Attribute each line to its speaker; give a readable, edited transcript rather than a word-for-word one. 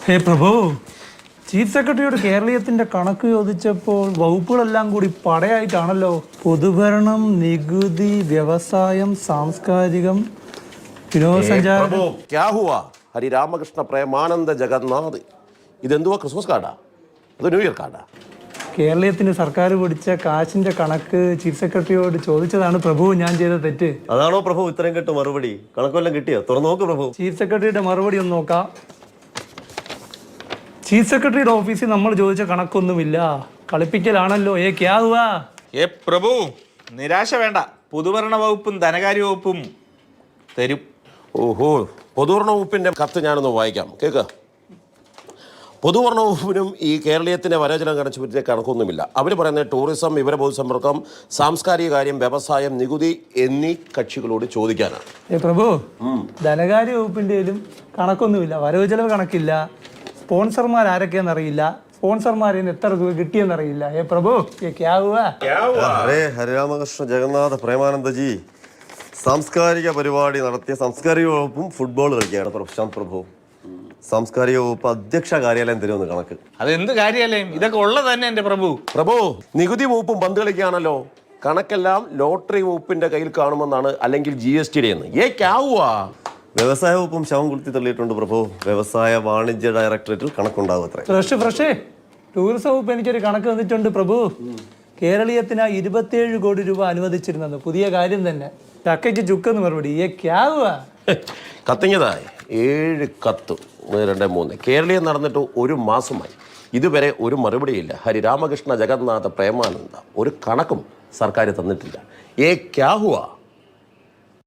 Speaker 1: ഹേ പ്രഭു, chief സെക്രട്ടറിയോട് കേരളീയത്തിന്റെ കണക്ക് ചോദിച്ചപ്പോൾ വകുപ്പുകളെല്ലാം കൂടി പടയായിട്ടാണല്ലോ. പൊതുഭരണം, നികുതി, വ്യവസായം, സാംസ്കാരികം, വിനോദസഞ്ചാരം.
Speaker 2: ഹരിരാമകൃഷ്ണ പ്രേമാനന്ദ ജഗന്നാഥ്. ഇതെന്തുവാ, ക്രിസ്മസ് കാർഡാ അത് ന്യൂ ഇയർ കാർഡാ?
Speaker 1: കേരളീയത്തിന് സർക്കാർ പിടിച്ച കാശിന്റെ കണക്ക് ചീഫ് സെക്രട്ടറിയോട് ചോദിച്ചതാണ് പ്രഭു ഞാൻ ചെയ്ത തെറ്റ്.
Speaker 3: അതാണോ പ്രഭു ഇത്രയും കേട്ട് മറുപടി? കണക്കെല്ലാം കിട്ടിയോ? തുറന്നു നോക്ക് പ്രഭു.
Speaker 1: ചീഫ് സെക്രട്ടറിയുടെ മറുപടി ഒന്ന് നോക്കാം. ചീഫ് സെക്രട്ടറിയുടെ ഓഫീസിൽ നമ്മൾ ചോദിച്ച കണക്കൊന്നുമില്ല. കളിപ്പിക്കലാണല്ലോ.
Speaker 4: പ്രഭു നിരാശ വേണ്ട, പൊതുഭരണ വകുപ്പും ധനകാര്യ വകുപ്പും തരും.
Speaker 2: ഓഹോ, പൊതുഭരണ വകുപ്പിന്റെ കത്ത് ഞാനൊന്ന് വായിക്കാം, കേൾക്കുക. പൊതുഭരണ വകുപ്പിനും ഈ കേരളീയത്തിന്റെ വരചനം കണച്ചു പറ്റിയ കണക്കൊന്നുമില്ല. അവർ പറയുന്നത് ടൂറിസം, വിവര പൊതുസമ്പർക്കം, സാംസ്കാരിക കാര്യം, വ്യവസായം, നികുതി എന്നീ കക്ഷികളോട് ചോദിക്കാനാണ്.
Speaker 1: പ്രഭു, ധനകാര്യ വകുപ്പിന്റെയിലും കണക്കൊന്നുമില്ല. വരവ് ചെലവ് കണക്കില്ല. സ്പോൺസർമാർ ആരൊക്കെയെന്നറിയില്ല. സ്പോൺസർമാരിൽ നിന്ന് എത്ര രൂപ കിട്ടിയെന്നറിയില്ല. പ്രഭു
Speaker 3: ഹരിരാമകൃഷ്ണ ജഗന്നാഥ പ്രേമാനന്ദജി സാംസ്കാരിക പരിപാടി നടത്തിയ സാംസ്കാരിക വകുപ്പും ഫുട്ബോൾ കളിക്കുകയാണ്. പ്രശാന്ത് പ്രഭു, സാംസ്കാരിക വകുപ്പ് അധ്യക്ഷ കാര്യാലയം തരുമെന്ന് കണക്ക്.
Speaker 4: അതെന്ത് കാര്യാലയം? ഇതൊക്കെ ഉള്ളത് തന്നെ എന്റെ പ്രഭു.
Speaker 2: പ്രഭു, നികുതി വകുപ്പും പന്ത് കളിക്കുകയാണല്ലോ. കണക്കെല്ലാം ലോട്ടറി വകുപ്പിന്റെ കയ്യിൽ കാണുമെന്നാണ്, അല്ലെങ്കിൽ GSTയുടെ എന്ന്.
Speaker 3: വ്യവസായ വകുപ്പും ശവം കുളുത്തി തള്ളിയിട്ടുണ്ട് പ്രഭു. വ്യവസായ വാണിജ്യ ഡയറക്ടറേറ്റിൽ കണക്കുണ്ടാവും അത്ര.
Speaker 1: ഫ്രഷ് ടൂറിസം വകുപ്പ് എനിക്കൊരു കണക്ക് തന്നിട്ടുണ്ട് പ്രഭു. കേരളീയത്തിന് 27 കോടി രൂപ അനുവദിച്ചിരുന്നത് പുതിയ കാര്യം തന്നെ. ചക്കയ്ക്ക് ചുക്കെന്ന് മറുപടി.
Speaker 2: കത്തിഞ്ഞതായി 7 കത്ത് 1, 2, 3. കേരളീയം നടന്നിട്ട് 1 മാസമായി. ഇതുവരെ ഒരു മറുപടിയില്ല. ഹരിരാമകൃഷ്ണ ജഗന്നാഥ പ്രേമാനന്ദ ഒരു കണക്കും സർക്കാർ തന്നിട്ടില്ല.